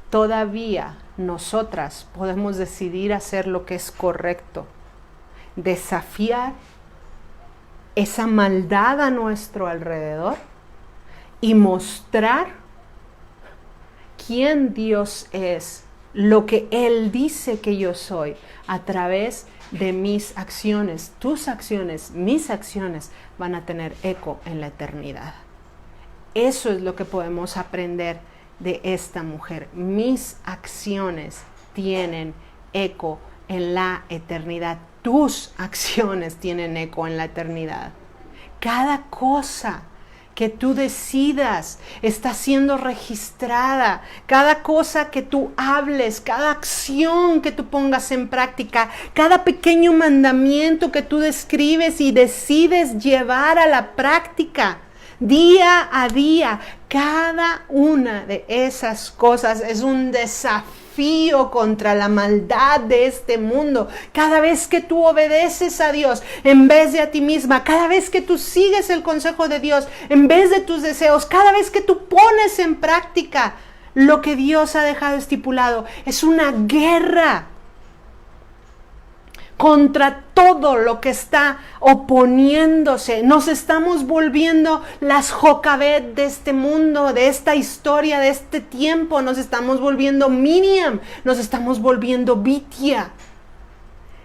todavía nosotras podemos decidir hacer lo que es correcto, desafiar esa maldad a nuestro alrededor y mostrar quién Dios es, lo que Él dice que yo soy, a través de mis acciones. Tus acciones, mis acciones van a tener eco en la eternidad. Eso es lo que podemos aprender de esta mujer. Mis acciones tienen eco en la eternidad. Tus acciones tienen eco en la eternidad. Cada cosa que tú decidas está siendo registrada. Cada cosa que tú hables, cada acción que tú pongas en práctica, cada pequeño mandamiento que tú describes y decides llevar a la práctica, día a día, cada una de esas cosas es un desafío contra la maldad de este mundo. Cada vez que tú obedeces a Dios en vez de a ti misma, cada vez que tú sigues el consejo de Dios en vez de tus deseos, cada vez que tú pones en práctica lo que Dios ha dejado estipulado, es una guerra contra todo lo que está oponiéndose. Nos estamos volviendo las Jocabed de este mundo, de esta historia, de este tiempo. Nos estamos volviendo Miriam, nos estamos volviendo Bitia.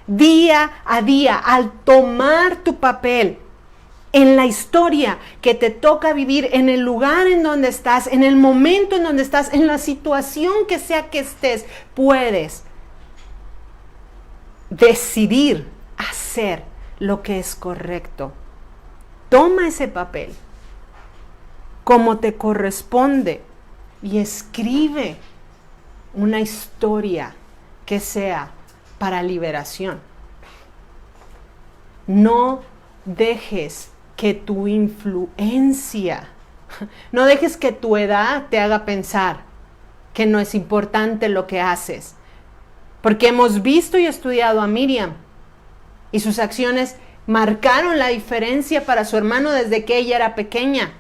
día a día, al tomar tu papel en la historia que te toca vivir, en el lugar en donde estás, en el momento en donde estás, en la situación que sea que estés, puedes decidir hacer lo que es correcto. Toma ese papel como te corresponde y escribe una historia que sea para liberación. No dejes que tu influencia, no dejes que tu edad te haga pensar que no es importante lo que haces. Porque hemos visto y estudiado a Miriam y sus acciones marcaron la diferencia para su hermano desde que ella era pequeña.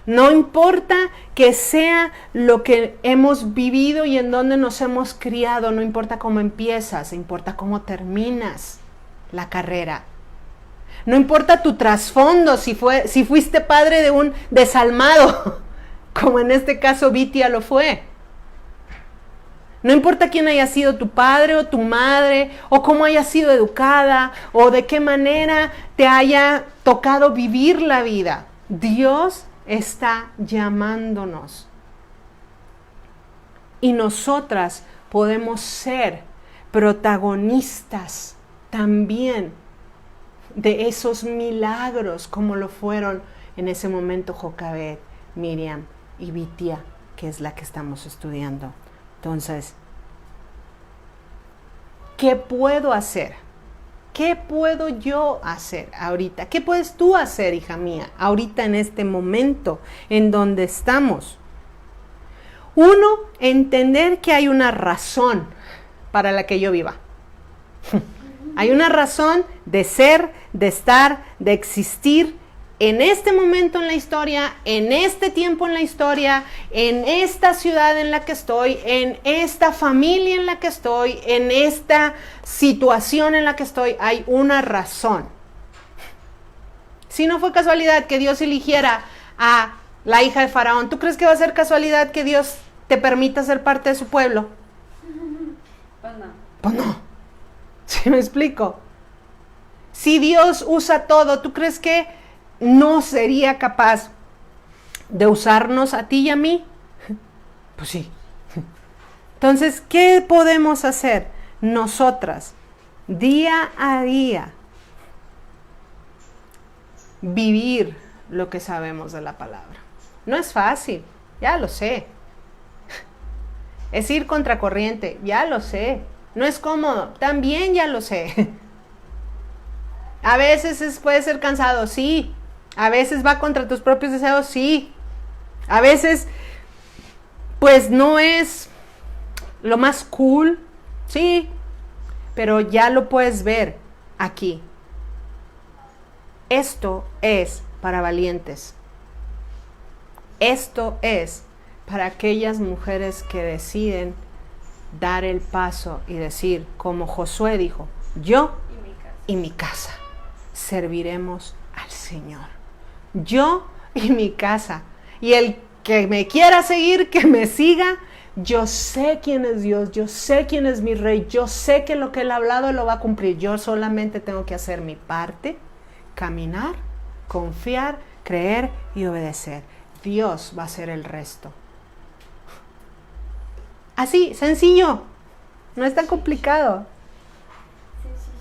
No importa que sea lo que hemos vivido y en donde nos hemos criado, no importa cómo empiezas, importa cómo terminas la carrera. No importa tu trasfondo, si fuiste padre de un desalmado, como en este caso Vitia lo fue. No importa quién haya sido tu padre o tu madre, o cómo haya sido educada, o de qué manera te haya tocado vivir la vida. Dios está llamándonos. Y nosotras podemos ser protagonistas también de esos milagros como lo fueron en ese momento Jocabed, Miriam y Vitia, que es la que estamos estudiando. Entonces, ¿qué puedo hacer? ¿Qué puedo yo hacer ahorita? ¿Qué puedes tú hacer, hija mía, ahorita en este momento en donde estamos? Uno, entender que hay una razón para la que yo viva. Hay una razón de ser, de estar, de existir en este momento en la historia, en este tiempo en la historia, en esta ciudad en la que estoy, en esta familia en la que estoy, en esta situación en la que estoy. Hay una razón. Si no fue casualidad que Dios eligiera a la hija de Faraón, ¿tú crees que va a ser casualidad que Dios te permita ser parte de su pueblo? Pues no. Pues no. ¿Sí me explico? Si Dios usa todo, ¿tú crees que no sería capaz de usarnos a ti y a mí? Pues sí. Entonces, ¿qué podemos hacer nosotras día a día? Vivir lo que sabemos de la palabra. No es fácil, ya lo sé. Es ir contracorriente, ya lo sé. No es cómodo, también ya lo sé. A veces puede ser cansado, sí. A veces va contra tus propios deseos, sí. A veces, pues no es lo más cool, sí. Pero ya lo puedes ver aquí. Esto es para valientes. Esto es para aquellas mujeres que deciden dar el paso y decir, como Josué dijo, yo y mi casa serviremos al Señor. Yo y mi casa. Y el que me quiera seguir, que me siga. Yo sé quién es Dios, yo sé quién es mi rey, yo sé que lo que él ha hablado lo va a cumplir. Yo solamente tengo que hacer mi parte, caminar, confiar, creer y obedecer. Dios va a hacer el resto. Así, sencillo, no es tan complicado.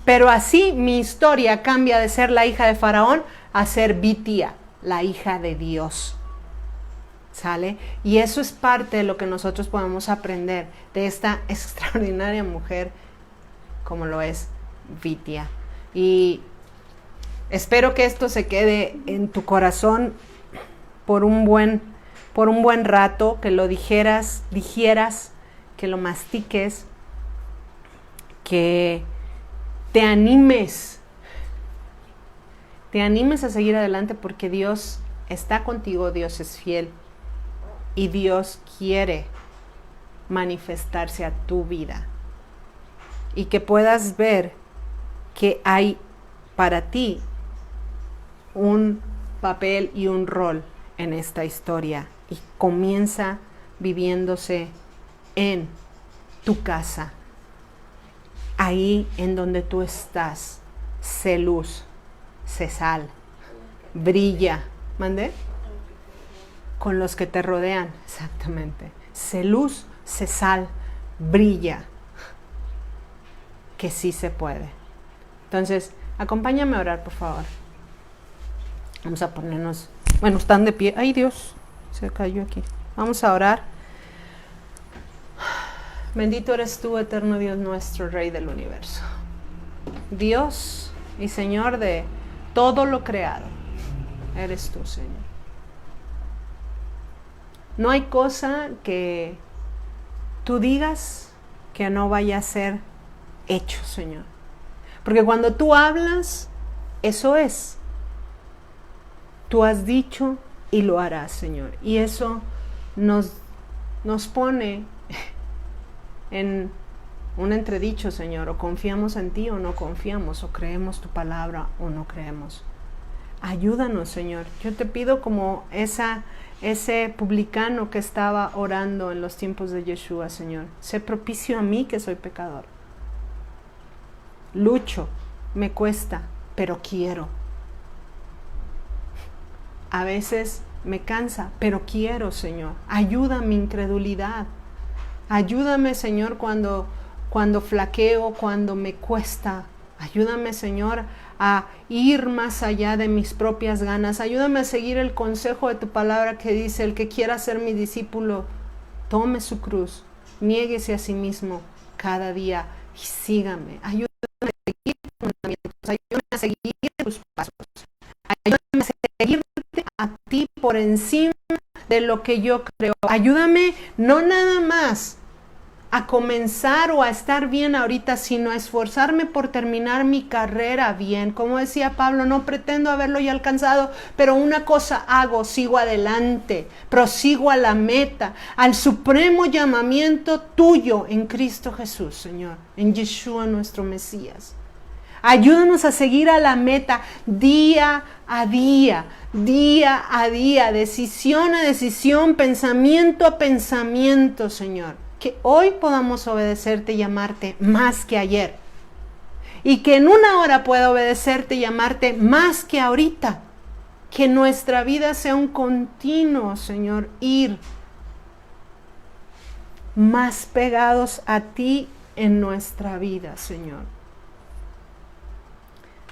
Pero así mi historia cambia de ser la hija de Faraón a ser Vitia, la hija de Dios. ¿Sale? Y eso es parte de lo que nosotros podemos aprender de esta extraordinaria mujer como lo es Vitia. Y espero que esto se quede en tu corazón por un buen rato, que lo digieras, que lo mastiques, que te animes a seguir adelante, porque Dios está contigo, Dios es fiel y Dios quiere manifestarse a tu vida y que puedas ver que hay para ti un papel y un rol en esta historia y comienza viviéndose en tu casa, ahí en donde tú estás, sé luz, sé sal, brilla. ¿Mande? Con los que te rodean, exactamente. Sé luz, sé sal, brilla. Que sí se puede. Entonces, acompáñame a orar, por favor. Vamos a ponernos, bueno, están de pie. Ay, Dios, se cayó aquí. Vamos a orar. Bendito eres tú, eterno Dios nuestro, Rey del universo. Dios y Señor de todo lo creado. Eres tú, Señor. No hay cosa que tú digas que no vaya a ser hecho, Señor. Porque cuando tú hablas, eso es. Tú has dicho y lo harás, Señor. Y eso nos pone en un entredicho, Señor. O confiamos en ti o no confiamos. O creemos tu palabra o no creemos. Ayúdanos, Señor. Yo te pido como ese publicano que estaba orando en los tiempos de Yeshua, Señor. Sé propicio a mí que soy pecador. Lucho, me cuesta, pero quiero. A veces me cansa, pero quiero, Señor. Ayuda a mi incredulidad. Ayúdame, Señor, cuando flaqueo, cuando me cuesta. Ayúdame, Señor, a ir más allá de mis propias ganas. Ayúdame a seguir el consejo de tu palabra que dice, el que quiera ser mi discípulo, tome su cruz, niéguese a sí mismo cada día y sígame. Ayúdame a seguir tus mandamientos, ayúdame a seguir tus pasos. Ayúdame a seguirte a ti por encima de lo que yo creo. Ayúdame no nada más a comenzar o a estar bien ahorita, sino a esforzarme por terminar mi carrera bien. Como decía Pablo, no pretendo haberlo ya alcanzado, pero una cosa hago, sigo adelante, prosigo a la meta, al supremo llamamiento tuyo en Cristo Jesús, Señor, en Yeshua nuestro Mesías. Ayúdanos a seguir a la meta día a día, decisión a decisión, pensamiento a pensamiento, Señor. Que hoy podamos obedecerte y amarte más que ayer. Y que en una hora pueda obedecerte y amarte más que ahorita. Que nuestra vida sea un continuo, Señor, ir más pegados a ti en nuestra vida, Señor.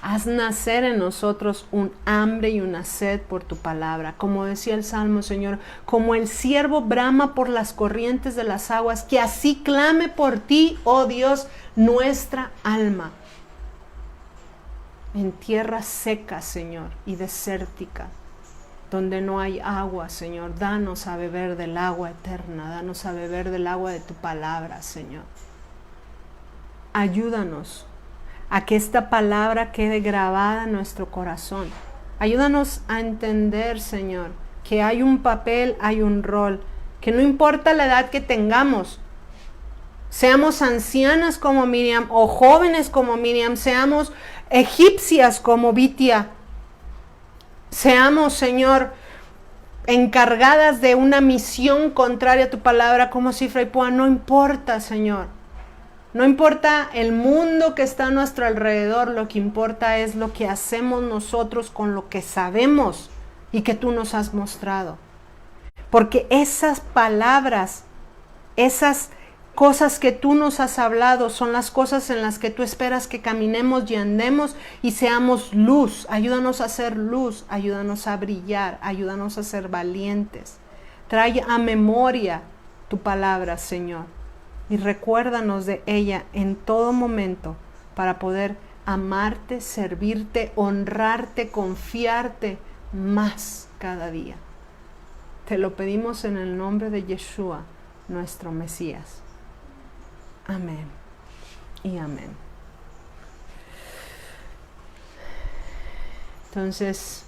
Haz nacer en nosotros un hambre y una sed por tu palabra. Como decía el Salmo, Señor, como el ciervo brama por las corrientes de las aguas, que así clame por ti, oh Dios, nuestra alma. En tierra seca, Señor, y desértica, donde no hay agua, Señor, danos a beber del agua eterna, danos a beber del agua de tu palabra, Señor. Ayúdanos a que esta palabra quede grabada en nuestro corazón. Ayúdanos a entender, Señor, que hay un papel, hay un rol, que no importa la edad que tengamos, seamos ancianas como Miriam o jóvenes como Miriam, seamos egipcias como Bitia, seamos, Señor, encargadas de una misión contraria a tu palabra como Sifra y Púa, no importa, Señor. No importa el mundo que está a nuestro alrededor, lo que importa es lo que hacemos nosotros con lo que sabemos y que tú nos has mostrado. Porque esas palabras, esas cosas que tú nos has hablado son las cosas en las que tú esperas que caminemos y andemos y seamos luz. Ayúdanos a ser luz, ayúdanos a brillar, ayúdanos a ser valientes. Trae a memoria tu palabra, Señor. Y recuérdanos de ella en todo momento para poder amarte, servirte, honrarte, confiarte más cada día. Te lo pedimos en el nombre de Yeshua, nuestro Mesías. Amén y amén. Entonces,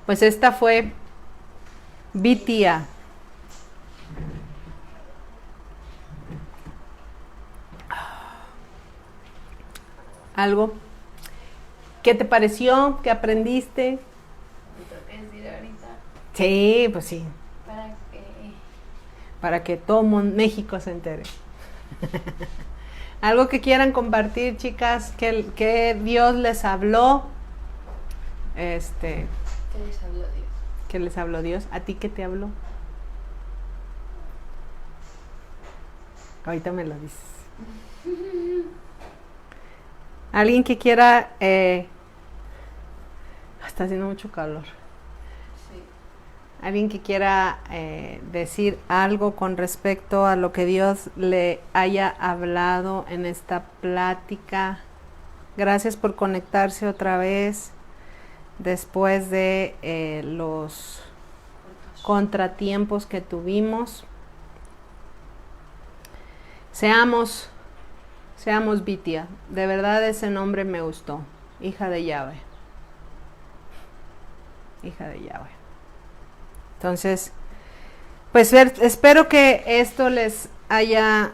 pues esta fue Bitia. ¿Algo? ¿Qué te pareció? ¿Qué aprendiste? ¿Me toca decir ahorita? Sí, pues sí. Para que Para que todo México se entere. Algo que quieran compartir, chicas, que Dios les habló. ¿Qué les habló Dios? ¿Qué les habló Dios? ¿A ti qué te habló? Ahorita me lo dices. Alguien que quiera... está haciendo mucho calor. Sí. Alguien que quiera decir algo con respecto a lo que Dios le haya hablado en esta plática. Gracias por conectarse otra vez después de los contratiempos que tuvimos. Seamos Vitia. De verdad ese nombre me gustó. Hija de Yahweh. Hija de Yahweh. Entonces, pues espero que esto les haya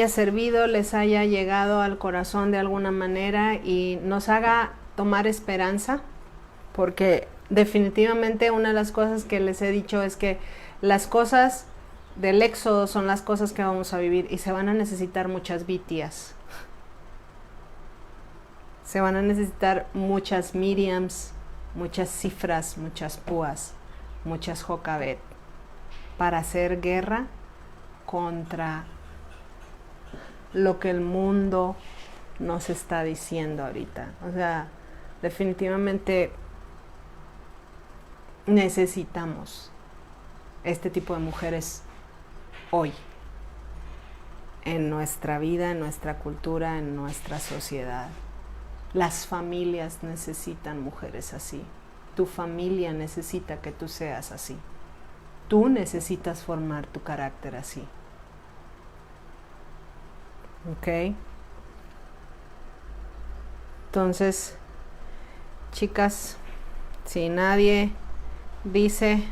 servido, les haya llegado al corazón de alguna manera y nos haga tomar esperanza, porque definitivamente una de las cosas que les he dicho es que las cosas del éxodo son las cosas que vamos a vivir y se van a necesitar muchas Vitias. Se van a necesitar muchas Miriams, muchas Cifras, muchas Púas, muchas Jocabet para hacer guerra contra lo que el mundo nos está diciendo ahorita. O sea, definitivamente necesitamos este tipo de mujeres hoy en nuestra vida, en nuestra cultura, en nuestra sociedad. Las familias necesitan mujeres así. Tu familia necesita que tú seas así. Tú necesitas formar tu carácter así. ¿Ok? Entonces, chicas, si nadie dice,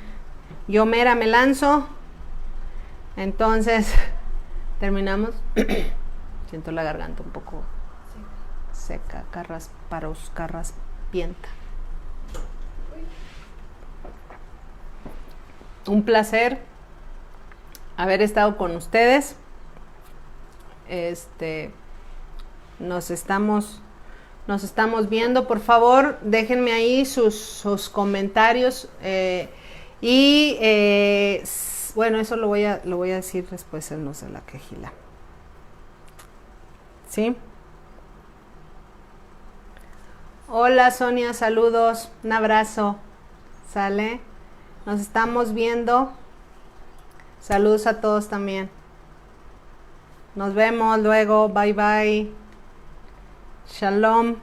yo mera me lanzo, entonces terminamos. Siento la garganta un poco seca, carraspienta. Un placer haber estado con ustedes. Nos estamos viendo. Por favor, déjenme ahí sus comentarios bueno, eso lo voy a decir después en los de la quejila. ¿Sí? Hola Sonia, saludos, un abrazo. ¿Sale? Nos estamos viendo. Saludos a todos también. Nos vemos luego. Bye bye. Shalom.